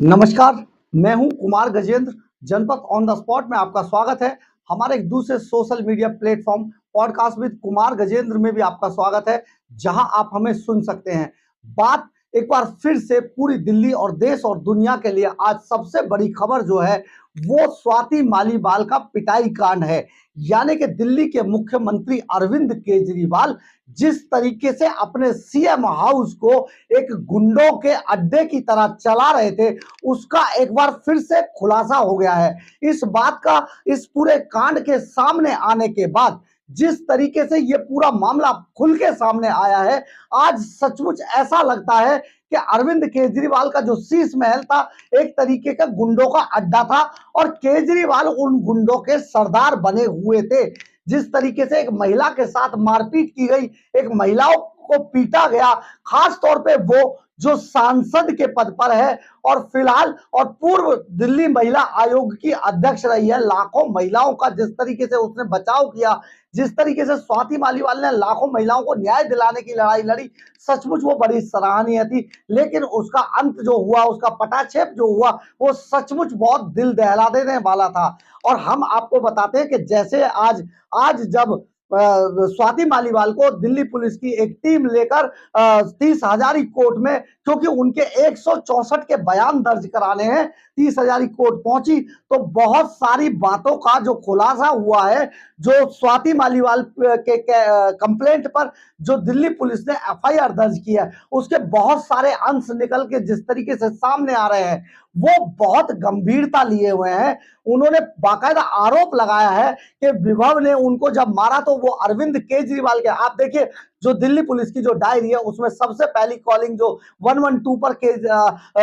नमस्कार, मैं हूं कुमार गजेंद्र। जनपद ऑन द स्पॉट में आपका स्वागत है। हमारे एक दूसरे social media platform podcast with Kumar Gajendra में भी आपका स्वागत है, जहां आप हमें सुन सकते हैं। बात एक बार फिर से पूरी दिल्ली और देश और दुनिया के लिए आज सबसे बड़ी खबर जो है वो स्वाति मालीवाल का पिटाई कांड है। यानी कि दिल्ली के मुख्यमंत्री अरविंद केजरीवाल जिस तरीके से अपने सीएम हाउस को एक गुंडों के अड्डे की तरह चला रहे थे, उसका एक बार फिर से खुलासा हो गया है। इस बात का इस पूरे कांड के सामने आने के बाद जिस तरीके से ये पूरा मामला खुल के सामने आया है, आज सचमुच ऐसा लगता है कि अरविंद केजरीवाल का जो शीश महल था एक तरीके का गुंडों का अड्डा था और केजरीवाल उन गुंडों के सरदार बने हुए थे। जिस तरीके से एक महिला के साथ मारपीट की गई, एक महिलाओं को पीटा गया, खास तौर पे वो जो सांसद के पद पर है और फिलहाल और पूर्व दिल्ली महिला आयोग की अध्यक्ष रही है। लाखों महिलाओं का जिस तरीके से उसने बचाव किया, जिस तरीके से स्वाति मालीवाल ने लाखों महिलाओं को न्याय दिलाने की लड़ाई लड़ी, सचमुच वो बड़ी सराहनीय थी। लेकिन उसका अंत जो हुआ, उसका पटाक्षेप जो हुआ, वो सचमुच बहुत दिल दहला देने वाला था। और हम आपको बताते हैं कि जैसे आज आज जब स्वाति मालीवाल को दिल्ली पुलिस की एक टीम लेकर 30 हजारी कोर्ट में, क्योंकि उनके 164 के बयान दर्ज कराने हैं, 30 हजारी कोर्ट पहुंची तो बहुत सारी बातों का जो खुलासा हुआ है, जो स्वाति मालीवाल के कंप्लेंट पर जो दिल्ली पुलिस ने एफआईआर दर्ज किया है, उसके बहुत सारे अंश निकल के जिस तरीके से सामने आ रहे हैं वो बहुत गंभीरता लिए हुए हैं। उन्होंने बाकायदा आरोप लगाया है कि विभव ने उनको जब मारा तो वो अरविंद केजरीवाल के, आप देखिए जो दिल्ली पुलिस की जो डायरी है उसमें सबसे पहली कॉलिंग जो 112 पर के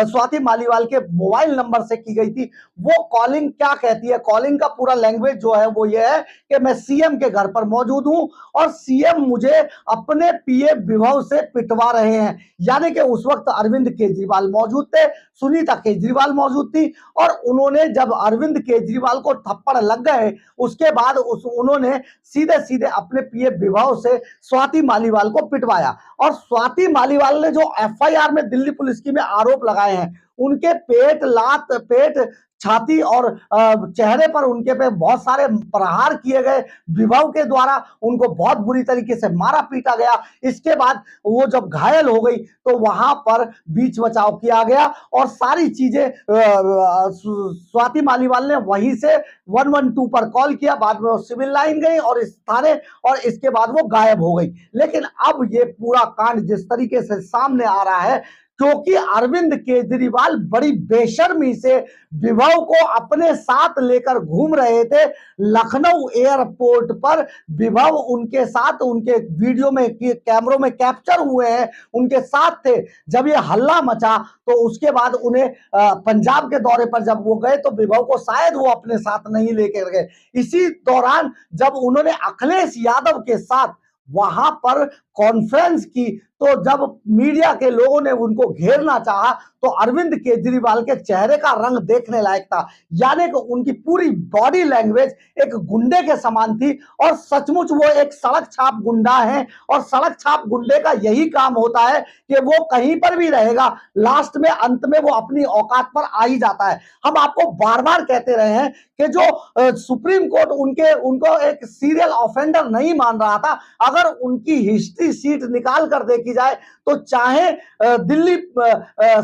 स्वाति मालीवाल के मोबाइल नंबर से की गई थी, वो कॉलिंग क्या कहती है, कॉलिंग का पूरा लैंग्वेज जो है वो ये है कि मैं सीएम के घर पर मौजूद हूं और सीएम मुझे अपने पीए विभव से पिटवा रहे हैं। यानी कि उस वक्त अरविंद केजरीवाल मौजूद थे, सुनीता केजरीवाल मौजूद थी और उन्होंने जब अरविंद केजरीवाल को थप्पड़ लग गए उसके बाद उन्होंने सीधे सीधे अपने पीए विभव से स्वाति मालीवाल को पिटवाया। और स्वाति मालीवाल ने जो एफआईआर में दिल्ली पुलिस की में आरोप लगाए हैं, उनके पेट, लात, पेट, छाती और चेहरे पर उनके पे बहुत सारे प्रहार किए गए, विभव के द्वारा उनको बहुत बुरी तरीके से मारा पीटा गया। इसके बाद वो जब घायल हो गई तो वहां पर बीच बचाव किया गया और सारी चीजें स्वाति मालीवाल ने वहीं से 112 पर कॉल किया, बाद में वो सिविल लाइन गई और इस थाने, और इसके बाद वो गायब हो गई। लेकिन अब ये पूरा कांड जिस तरीके से सामने आ रहा है, क्योंकि अरविंद केजरीवाल बड़ी बेशर्मी से विभव को अपने साथ लेकर घूम रहे थे लखनऊ एयरपोर्ट पर। विभव उनके साथ, उनके वीडियो में, कैमरों में कैप्चर हुए हैं, उनके साथ थे जब ये हल्ला मचा। तो उसके बाद उन्हें पंजाब के दौरे पर जब वो गए तो विभव को शायद वो अपने साथ नहीं लेकर गए। इसी दौरान जब उन्होंने अखिलेश यादव के साथ वहां पर कॉन्फ्रेंस की तो जब मीडिया के लोगों ने उनको घेरना चाहा तो अरविंद केजरीवाल के चेहरे का रंग देखने लायक था। यानी कि उनकी पूरी बॉडी लैंग्वेज एक गुंडे के समान थी और सचमुच वो एक सड़क छाप गुंडा है और सड़क छाप गुंडे का यही काम होता है कि वो कहीं पर भी रहेगा, लास्ट में अंत में वो अपनी औकात पर आ ही जाता है। हम आपको बार बार कहते रहे हैं कि जो सुप्रीम कोर्ट उनको एक सीरियल ऑफेंडर नहीं मान रहा था, अगर उनकी हिस्ट्री शीट निकाल कर देखी जाए तो चाहे दिल्ली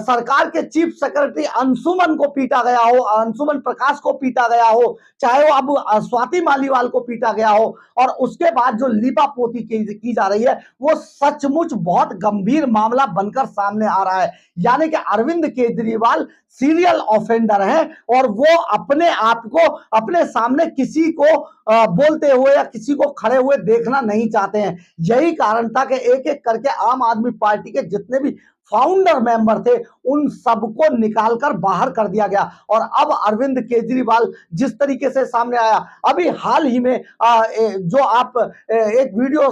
सरकार के चीफ सेक्रेटरी अंशुमन को पीटा गया हो, अंशुमन प्रकाश को पीटा गया हो, चाहे वो अब स्वाति मालीवाल को पीटा गया हो, और उसके बाद जो लीपापोती की जा रही है वो सचमुच बहुत गंभीर मामला बनकर सामने आ रहा है। यानी कि अरविंद केजरीवाल सीरियल ऑफेंडर है और वो अपने आप को अपने सामने किसी को बोलते हुए या किसी को खड़े हुए देखना नहीं चाहते हैं। यही कारण था कि एक एक करके आम आदमी पार्टी के जितने भी फाउंडर मेंबर थे उन सबको निकालकर बाहर कर दिया गया। और अब अरविंद केजरीवाल जिस तरीके से सामने आया, अभी हाल ही में जो आप एक वीडियो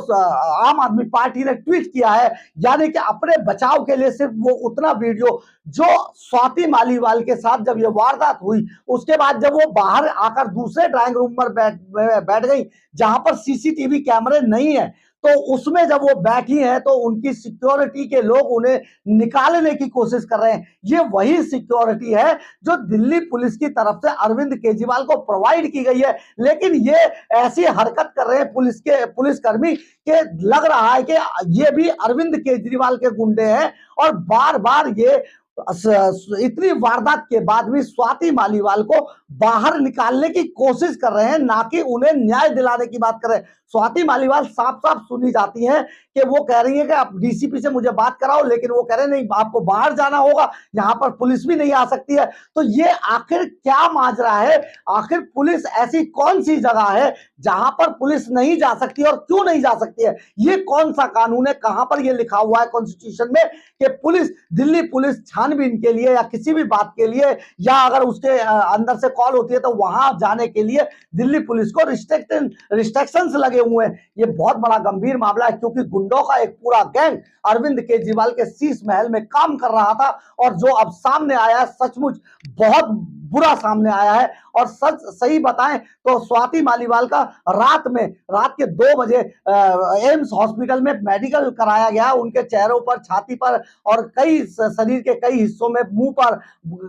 आम आदमी पार्टी ने ट्वीट किया है, यानी कि अपने बचाव के लिए सिर्फ वो उतना वीडियो जो स्वाति मालीवाल के साथ जब ये वारदात हुई उसके बाद जब वो बाहर आकर दूसरे ड्राइंग रूम पर बैठ गई जहां पर सीसीटीवी कैमरे नहीं है, तो उसमें जब वो बैठी हैं तो उनकी सिक्योरिटी के लोग उन्हें निकालने की कोशिश कर रहे हैं। ये वही सिक्योरिटी है जो दिल्ली पुलिस की तरफ से अरविंद केजरीवाल को प्रोवाइड की गई है, लेकिन ये ऐसी हरकत कर रहे हैं पुलिसकर्मी के लग रहा है कि ये भी अरविंद केजरीवाल के गुंडे हैं। और बार बार ये इतनी वारदात के बाद भी स्वाति मालीवाल को बाहर निकालने की कोशिश कर रहे हैं, ना कि उन्हें न्याय दिलाने की बात कर रहे हैं। स्वाति मालीवाल साफ साफ सुनी जाती हैं कि वो कह रही है कि आप डीसीपी से मुझे बात कराओ, लेकिन वो कह रहे हैं नहीं, आपको बाहर जाना होगा, यहाँ पर पुलिस भी नहीं आ सकती है। तो ये आखिर क्या माजरा है? आखिर पुलिस ऐसी कौन सी जगह है जहां पर पुलिस नहीं जा सकती और क्यों नहीं जा सकती है? ये कौन सा कानून है? कहां पर ये लिखा हुआ है कॉन्स्टिट्यूशन में कि पुलिस, दिल्ली पुलिस छानबीन के लिए या किसी भी बात के लिए, या अगर उसके अंदर से कॉल होती है तो वहां जाने के लिए दिल्ली पुलिस को रिस्ट्रिक्शंस लगे हुए हैं। ये बहुत बड़ा गंभीर मामला है, क्योंकि गुंडों का एक पूरा गैंग अरविंद केजरीवाल के शीश महल में काम कर रहा था, और जो अब सामने आया है सचमुच बहुत बुरा सामने आया है। और सच सही बताएं तो स्वाति मालीवाल का रात के 2 बजे एम्स हॉस्पिटल में मेडिकल कराया गया। उनके चेहरों पर, छाती पर और कई शरीर के कई हिस्सों में, मुंह पर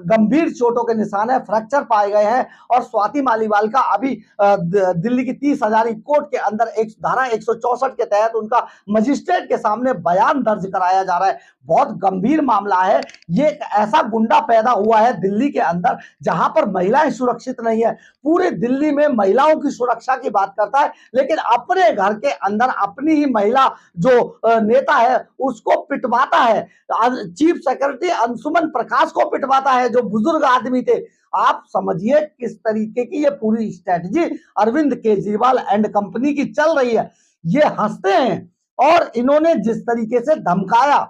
गंभीर चोटों के निशान है, फ्रैक्चर पाए गए हैं। और स्वाति मालीवाल का अभी दिल्ली की 30 हजारी कोर्ट के अंदर एक धारा 164 के तहत उनका मजिस्ट्रेट के सामने बयान दर्ज कराया जा रहा है। बहुत गंभीर मामला है। ये एक ऐसा गुंडा पैदा हुआ है दिल्ली के अंदर जहां पर महिलाएं सुरक्षित नहीं है। पूरे दिल्ली में महिलाओं की सुरक्षा की बात करता है, लेकिन अपने घर के अंदर अपनी ही महिला जो नेता है उसको पिटवाता है। चीफ सेक्रेटरी अंशुमन प्रकाश को पिटवाता है, जो बुजुर्ग आदमी थे। आप समझिए किस तरीके की ये पूरी strategy Arvind Kejriwal and company की चल रही है। ये हंसते हैं, और इन्होंने जिस तरीके से धमकाया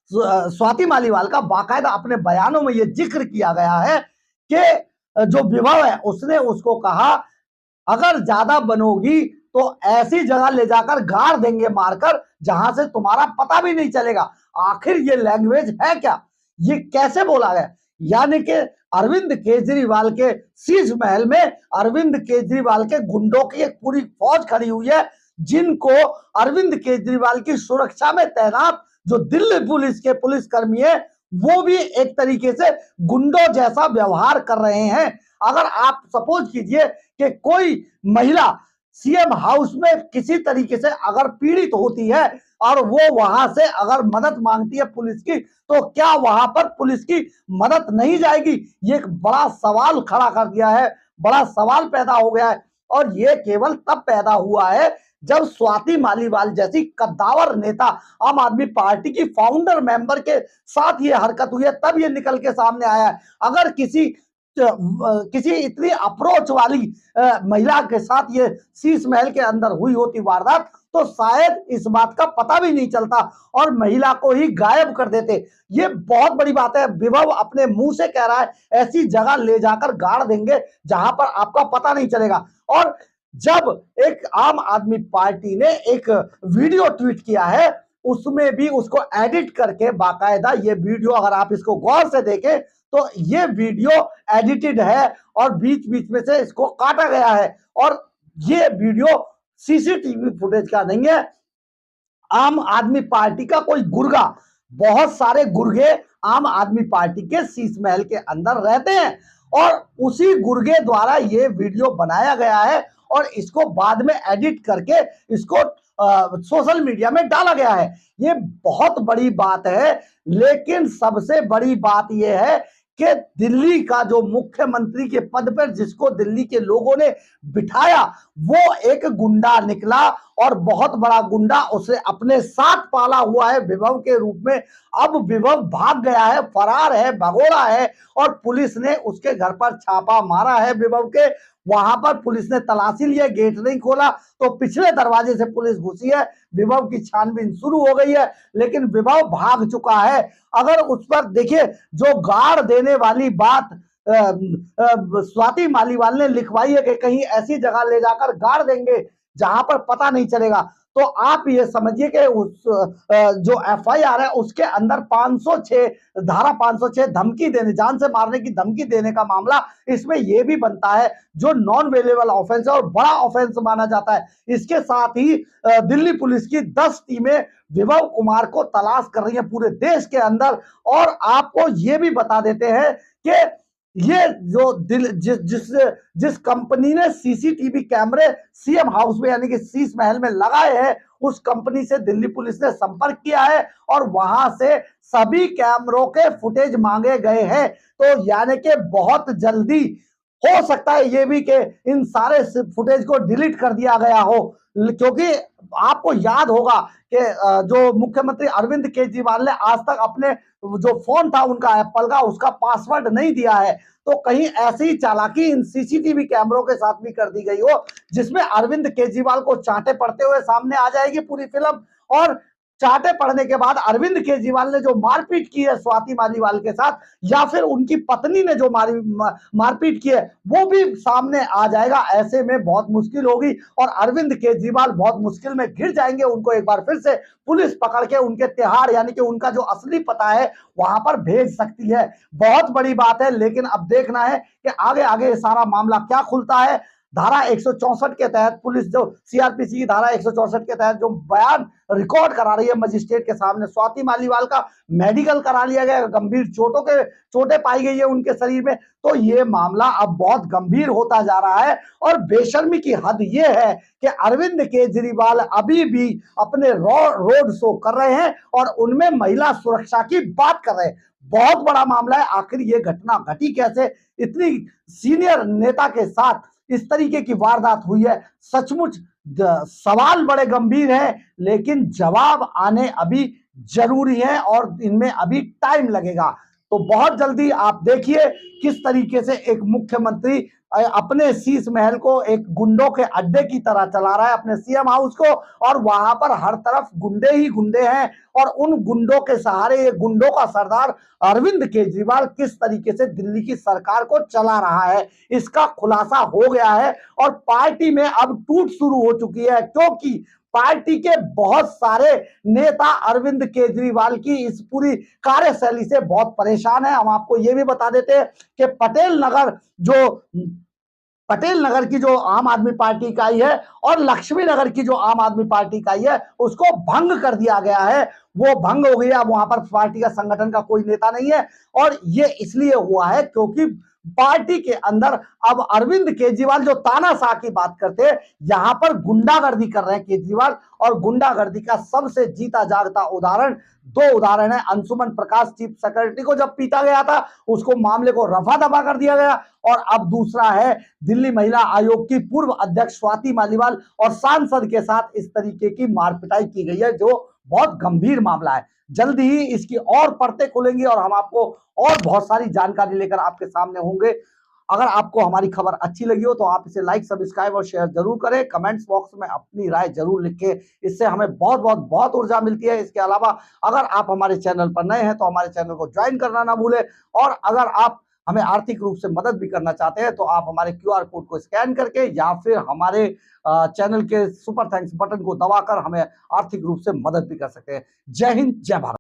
स्वाति मालीवाल का, बाकायदा अपने बयानों में यह जिक्र किया गया है कि जो विभव है उसने उसको कहा, अगर ज्यादा बनोगी तो ऐसी जगह ले जाकर गाड़ देंगे मारकर जहां से तुम्हारा पता भी नहीं चलेगा। आखिर ये लैंग्वेज है क्या? ये कैसे बोला गया? यानी कि अरविंद केजरीवाल के शीश महल में अरविंद केजरीवाल के गुंडों की एक पूरी फौज खड़ी हुई है, जिनको अरविंद केजरीवाल की सुरक्षा में तैनात जो दिल्ली पुलिस के पुलिसकर्मी है वो भी एक तरीके से गुंडों जैसा व्यवहार कर रहे हैं। अगर आप सपोज कीजिए कि कोई महिला सीएम हाउस में किसी तरीके से अगर पीड़ित होती है और वो वहां से अगर मदद मांगती है पुलिस की, तो क्या वहां पर पुलिस की मदद नहीं जाएगी? ये एक बड़ा सवाल खड़ा कर दिया है, बड़ा सवाल पैदा हो गया है। और ये केवल तब पैदा हुआ है जब स्वाति मालीवाल जैसी कद्दावर नेता, आम आदमी पार्टी की फाउंडर मेंबर के साथ ये हरकत हुई है, तब ये निकल के सामने आया है। अगर किसी इतनी अप्रोच वाली महिला के साथ ये शीश महल के अंदर हुई होती वारदात, तो शायद इस बात का पता भी नहीं चलता और महिला को ही गायब कर देते। ये बहुत बड़ी बात है। विभव अपने मुंह से कह रहा है ऐसी जगह ले जाकर गाड़ देंगे जहां पर आपका पता नहीं चलेगा। और जब एक आम आदमी पार्टी ने एक वीडियो ट्वीट किया है, उसमें भी उसको एडिट करके बाकायदा, ये वीडियो अगर आप इसको गौर से देखें तो ये वीडियो एडिटेड है और बीच बीच में से इसको काटा गया है। और ये वीडियो सीसीटीवी फुटेज का नहीं है, आम आदमी पार्टी का कोई गुर्गा, बहुत सारे गुर्गे आम आदमी पार्टी के शीश महल के अंदर रहते हैं और उसी गुर्गे द्वारा ये वीडियो बनाया गया है और इसको बाद में एडिट करके इसको सोशल मीडिया में डाला गया है। ये बहुत बड़ी बात है। लेकिन सबसे बड़ी बात यह है कि दिल्ली का जो मुख्यमंत्री के पद पर जिसको दिल्ली के लोगों ने बिठाया, वो एक गुंडा निकला और बहुत बड़ा गुंडा उसे अपने साथ पाला हुआ है विभव के रूप में। अब विभव भाग गया है, फरार है, भगोड़ा है और पुलिस ने उसके घर पर छापा मारा है विभव के। वहां पर पुलिस ने तलाशी लिया, गेट नहीं खोला तो पिछले दरवाजे से पुलिस घुसी है। विभव की छानबीन शुरू हो गई है, लेकिन विभव भाग चुका है। अगर उस पर देखिए, जो गाड़ देने वाली बात स्वाति मालीवाल ने लिखवाई है कि कहीं ऐसी जगह ले जाकर गाड़ देंगे जहां पर पता नहीं चलेगा, तो आप ये समझिए कि उस जो एफआईआर है उसके अंदर 506 धारा 506 धमकी देने, जान से मारने की धमकी देने का मामला इसमें यह भी बनता है, जो नॉन वेलेबल ऑफेंस है और बड़ा ऑफेंस माना जाता है। इसके साथ ही दिल्ली पुलिस की 10 टीमें विभव कुमार को तलाश कर रही हैं पूरे देश के अंदर। और आपको ये भी बता देते हैं कि ये जो जिस कंपनी ने सीसीटीवी कैमरे सीएम हाउस में यानी कि शीश महल में लगाए हैं, उस कंपनी से दिल्ली पुलिस ने संपर्क किया है और वहां से सभी कैमरों के फुटेज मांगे गए हैं। तो यानी कि बहुत जल्दी हो सकता है ये भी कि इन सारे फुटेज को डिलीट कर दिया गया हो, क्योंकि आपको याद होगा कि जो मुख्यमंत्री अरविंद केजरीवाल ने आज तक अपने जो फोन था उनका एप्पल का, उसका पासवर्ड नहीं दिया है। तो कहीं ऐसी ही चालाकी इन सीसीटीवी कैमरों के साथ भी कर दी गई हो, जिसमें अरविंद केजरीवाल को चांटे पड़ते हुए सामने आ जाएगी पूरी फिल्म। और चाटे पड़ने के बाद अरविंद केजरीवाल ने जो मारपीट की है स्वाति मालीवाल के साथ, या फिर उनकी पत्नी ने जो मारपीट की है, वो भी सामने आ जाएगा। ऐसे में बहुत मुश्किल होगी और अरविंद केजरीवाल बहुत मुश्किल में घिर जाएंगे। उनको एक बार फिर से पुलिस पकड़ के उनके तिहाड़ यानी कि उनका जो असली पता है वहां पर भेज सकती है। बहुत बड़ी बात है, लेकिन अब देखना है कि आगे आगे सारा मामला क्या खुलता है। धारा 164 के तहत पुलिस जो सीआरपीसी की धारा 164 के तहत जो बयान रिकॉर्ड करा रही है मजिस्ट्रेट के सामने, स्वाति मालीवाल का मेडिकल करा लिया गया, गंभीर चोटें पाई गई है उनके शरीर में। तो ये मामला अब बहुत गंभीर होता जा रहा है और बेशर्मी की हद ये है कि अरविंद केजरीवाल अभी भी अपने रोड शो कर रहे हैं और उनमें महिला सुरक्षा की बात कर रहे हैं। बहुत बड़ा मामला है, आखिर ये घटना घटी कैसे, इतनी सीनियर नेता के साथ इस तरीके की वारदात हुई है। सचमुच सवाल बड़े गंभीर हैं, लेकिन जवाब आने अभी जरूरी है और इनमें अभी टाइम लगेगा। तो बहुत जल्दी आप देखिए किस तरीके से एक मुख्यमंत्री अपने शीश महल को एक गुंडों के अड्डे की तरह चला रहा है, अपने सीएम हाउस को, और वहां पर हर तरफ गुंडे ही गुंडे हैं। और उन गुंडों के सहारे ये गुंडों का सरदार अरविंद केजरीवाल किस तरीके से दिल्ली की सरकार को चला रहा है, इसका खुलासा हो गया है। और पार्टी में अब टूट शुरू हो चुकी है, क्योंकि पार्टी के बहुत सारे नेता अरविंद केजरीवाल की इस पूरी कार्यशैली से बहुत परेशान है। हम आपको यह भी बता देते हैं कि पटेल नगर की जो आम आदमी पार्टी इकाई है और लक्ष्मी नगर की जो आम आदमी पार्टी इकाई है, उसको भंग कर दिया गया है। वो भंग हो गया, वहां पर पार्टी का संगठन का कोई नेता नहीं है। और ये इसलिए हुआ है क्योंकि पार्टी के अंदर अब अरविंद केजरीवाल जो तानाशाह की बात करते हैं, यहां पर गुंडागर्दी कर रहे हैं केजरीवाल। और गुंडागर्दी का सबसे जीता जागता उदाहरण, दो उदाहरण है। अंशुमन प्रकाश चीफ सेक्रेटरी को जब पीटा गया था, उसको मामले को रफा दफा कर दिया गया। और अब दूसरा है दिल्ली महिला आयोग की पूर्व अध्यक्ष स्वाति मालीवाल और सांसद के साथ इस तरीके की मारपिटाई की गई है, जो बहुत गंभीर मामला है। जल्दी ही इसकी और परतें खुलेंगी और हम आपको और बहुत सारी जानकारी लेकर आपके सामने होंगे। अगर आपको हमारी खबर अच्छी लगी हो तो आप इसे लाइक, सब्सक्राइब और शेयर जरूर करें। कमेंट्स बॉक्स में अपनी राय जरूर लिखें, इससे हमें बहुत ऊर्जा मिलती है। इसके अलावा अगर आप हमारे चैनल पर नए हैं तो हमारे चैनल को ज्वाइन करना ना भूलें। और अगर आप हमें आर्थिक रूप से मदद भी करना चाहते हैं तो आप हमारे क्यूआर कोड को स्कैन करके या फिर हमारे चैनल के सुपर थैंक्स बटन को दबाकर हमें आर्थिक रूप से मदद भी कर सकते हैं। जय हिंद, जय भारत।